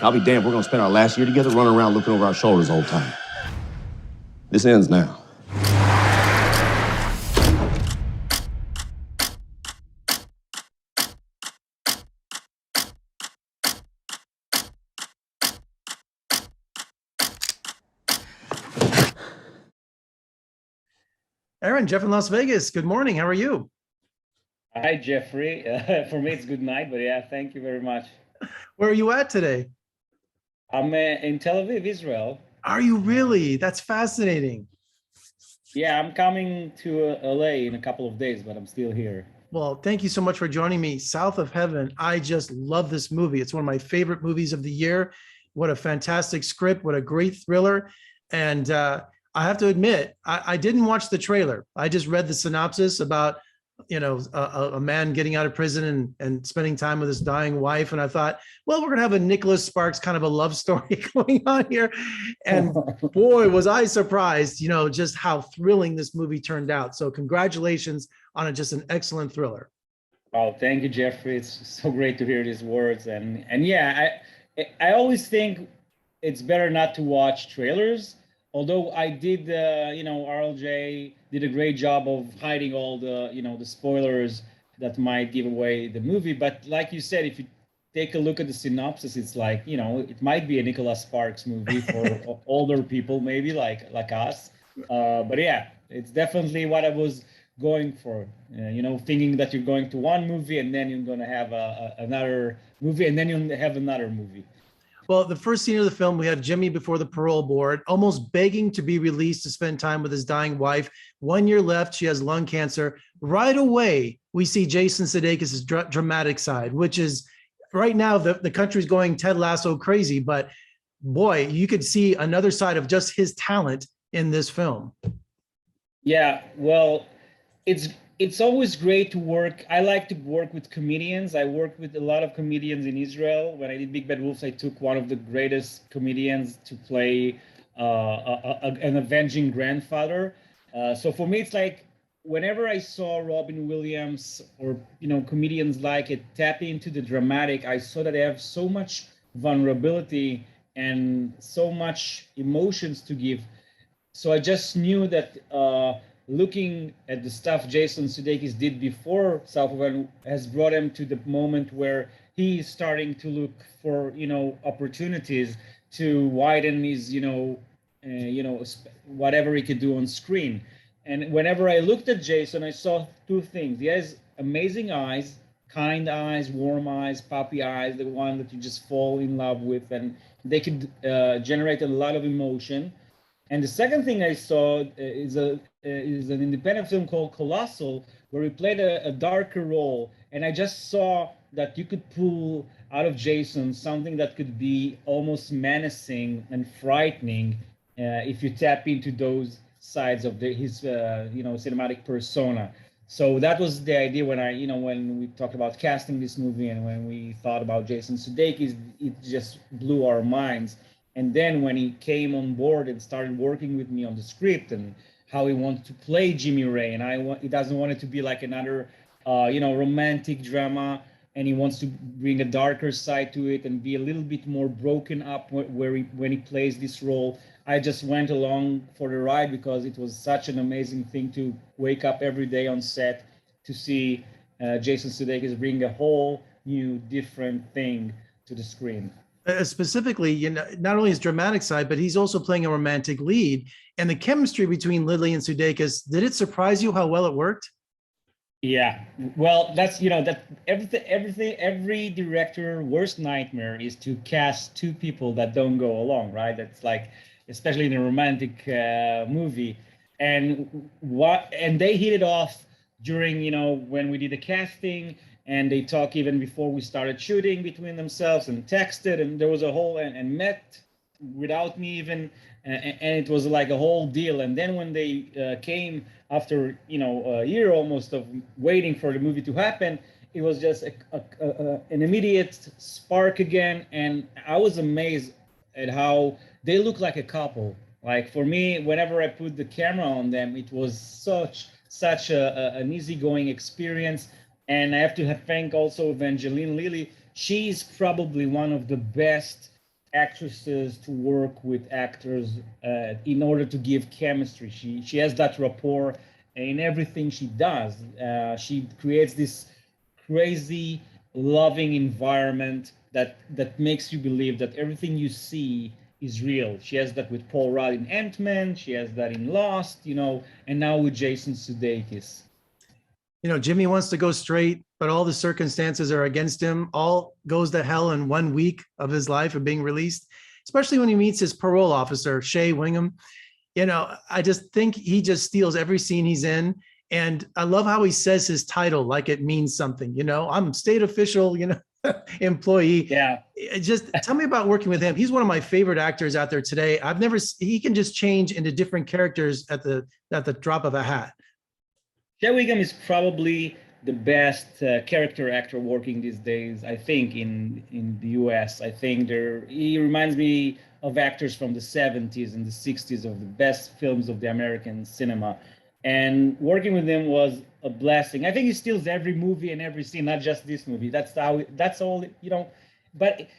I'll be damned, we're gonna spend our last year together running around looking over our shoulders the whole time. This ends now. Aaron, Jeff in Las Vegas. Good morning. How are you? Hi, Jeffrey. For me, it's good night, but yeah, thank you very much. Where are you at today? I'm in Tel Aviv, Israel. Are you really? That's fascinating. Yeah, I'm coming to LA in a couple of days, but I'm still here. Well, thank you so much for joining me. South of Heaven. I just love this movie. It's one of my favorite movies of the year. What a fantastic script. What a great thriller. And I have to admit, I didn't watch the trailer. I just read the synopsis about, a man getting out of prison and spending time with his dying wife. And I thought, well, we're going to have a Nicholas Sparks kind of a love story going on here. And boy, was I surprised, just how thrilling this movie turned out. So congratulations on just an excellent thriller. Oh, thank you, Jeffrey. It's so great to hear these words. And yeah, I always think it's better not to watch trailers. Although I did, RLJ did a great job of hiding all the, the spoilers that might give away the movie. But like you said, if you take a look at the synopsis, it's like, it might be a Nicholas Sparks movie for older people, maybe like us. But yeah, it's definitely what I was going for, thinking that you're going to one movie and then you're going to have another movie and then you'll have another movie. Well, the first scene of the film, we have Jimmy before the parole board, almost begging to be released to spend time with his dying wife. 1 year left. She has lung cancer. Right away, we see Jason Sudeikis' dramatic side, which is right now the country's going Ted Lasso crazy. But boy, you could see another side of just his talent in this film. Yeah, well, it's always great to work. I like to work with comedians. I worked with a lot of comedians in Israel. When I did Big Bad Wolves, I took one of the greatest comedians to play an avenging grandfather. So for me, it's like whenever I saw Robin Williams or comedians like it tap into the dramatic, I saw that they have so much vulnerability and so much emotions to give. So I just knew that looking at the stuff Jason Sudeikis did before South of Heaven has brought him to the moment where he is starting to look for, opportunities to widen his, whatever he could do on screen. And whenever I looked at Jason, I saw two things. He has amazing eyes, kind eyes, warm eyes, puppy eyes, the one that you just fall in love with, and they could generate a lot of emotion. And the second thing I saw is an independent film called Colossal, where he played a darker role. And I just saw that you could pull out of Jason something that could be almost menacing and frightening if you tap into those sides of his cinematic persona. So that was the idea when when we talked about casting this movie and when we thought about Jason Sudeikis, it just blew our minds. And then when he came on board and started working with me on the script and how he wanted to play Jimmy Ray, and he doesn't want it to be like another, romantic drama, and he wants to bring a darker side to it and be a little bit more broken up when he plays this role. I just went along for the ride because it was such an amazing thing to wake up every day on set to see Jason Sudeikis bring a whole new, different thing to the screen. Specifically, not only his dramatic side, but he's also playing a romantic lead. And the chemistry between Lilly and Sudeikis, did it surprise you how well it worked? Yeah, well, that's that every director worst nightmare is to cast two people that don't go along, right? That's like, especially in a romantic movie, and they hit it off during when we did the casting. And they talk even before we started shooting between themselves and texted, and there was a whole and met without me even, and it was like a whole deal. And then when they came after a year almost of waiting for the movie to happen, it was just an immediate spark again. And I was amazed at how they look like a couple. Like for me, whenever I put the camera on them, it was such an easygoing experience. And I have to thank also Evangeline Lilly. She's probably one of the best actresses to work with actors in order to give chemistry. She has that rapport in everything she does. She creates this crazy, loving environment that makes you believe that everything you see is real. She has that with Paul Rudd in Ant-Man. She has that in Lost, and now with Jason Sudeikis. Jimmy wants to go straight, but all the circumstances are against him. All goes to hell in 1 week of his life of being released, especially when he meets his parole officer, Shea Whigham. I just think he just steals every scene he's in. And I love how he says his title like it means something. I'm state official, employee. Yeah. Just tell me about working with him. He's one of my favorite actors out there today. He can just change into different characters at the drop of a hat. Shea Whigham is probably the best character actor working these days, I think, in the US. I think he reminds me of actors from the 70s and the 60s, of the best films of the American cinema. And working with him was a blessing. I think he steals every movie and every scene, not just this movie. That's all, but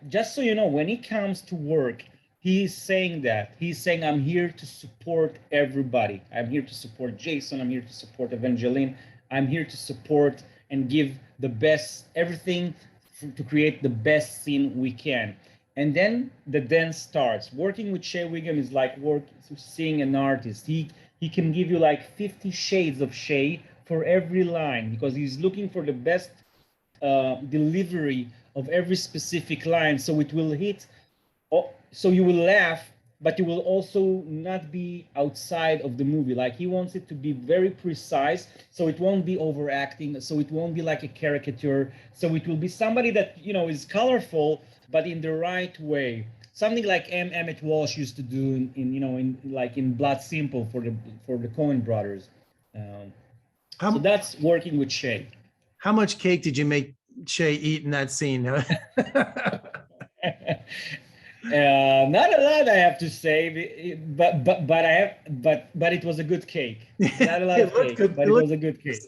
just so you know, when he comes to work, he's saying I'm here to support everybody. I'm here to support Jason. I'm here to support Evangeline. I'm here to support and give the best, everything to create the best scene we can. And then the dance starts. Working with Shea Whigham is like seeing an artist. He can give you like 50 shades of Shea for every line, because he's looking for the best delivery of every specific line, so it will hit. So you will laugh, but you will also not be outside of the movie. Like, he wants it to be very precise, so it won't be overacting, so it won't be like a caricature. So it will be somebody that, is colorful, but in the right way. Something like Emmett Walsh used to do in Blood Simple for the Coen brothers. So that's working with Shea. How much cake did you make Shea eat in that scene? Not a lot, I have to say, but it was a good cake. Not a lot of cake, but it was a good cake.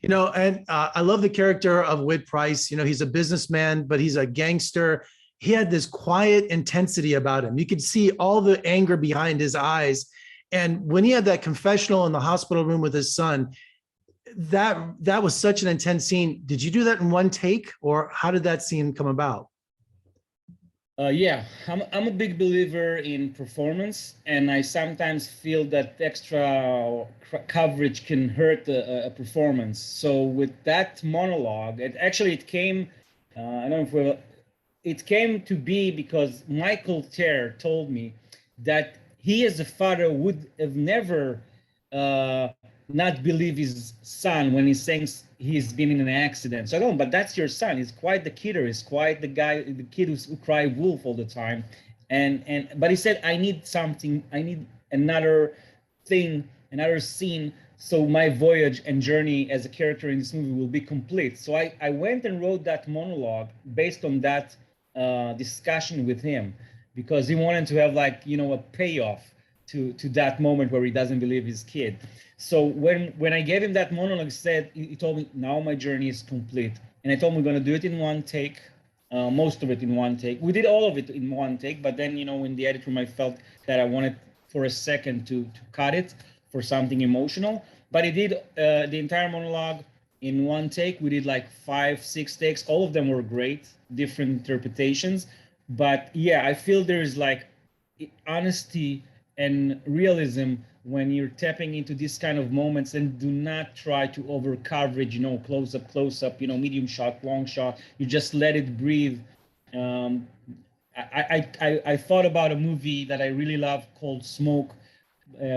And I love the character of Whit Price. He's a businessman, but he's a gangster. He had this quiet intensity about him. You could see all the anger behind his eyes. And when he had that confessional in the hospital room with his son, that was such an intense scene. Did you do that in one take, or how did that scene come about? Yeah, I'm a big believer in performance, and I sometimes feel that extra coverage can hurt a performance. So with that monologue, it came, I don't know if it came to be because Michael Ter told me that he as a father would have never not believe his son when he's saying he's been in an accident. So I don't, but that's your son. He's quite the kidder. He's quite the kid who cry wolf all the time. But he said, I need something. I need another thing, another scene, so my voyage and journey as a character in this movie will be complete. So I went and wrote that monologue based on that discussion with him, because he wanted to have a payoff to that moment where he doesn't believe his kid. So when I gave him that monologue, he told me, now my journey is complete. And I told him we're going to do it in one take, most of it in one take. We did all of it in one take, but then, in the edit room, I felt that I wanted for a second to cut it for something emotional. But he did the entire monologue in one take. We did 5-6 takes. All of them were great, different interpretations. But yeah, I feel there is honesty and realism when you're tapping into this kind of moments, and do not try to over coverage, close up, medium shot, long shot. You just let it breathe. I thought about a movie that I really love called Smoke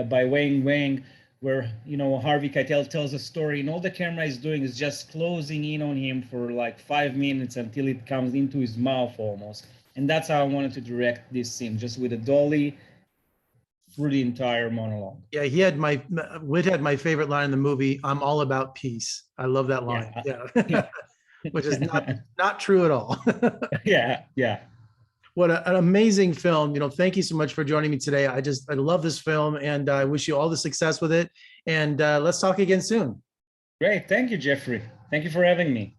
by Wang, where, Harvey Keitel tells a story, and all the camera is doing is just closing in on him for 5 minutes until it comes into his mouth almost. And that's how I wanted to direct this scene, just with a dolly through the entire monologue. Yeah, Whit had my favorite line in the movie, "I'm all about peace." I love that line. Yeah. Which is not true at all. Yeah. What an amazing film. Thank you so much for joining me today. I love this film, and I wish you all the success with it. And let's talk again soon. Great. Thank you, Jeffrey. Thank you for having me.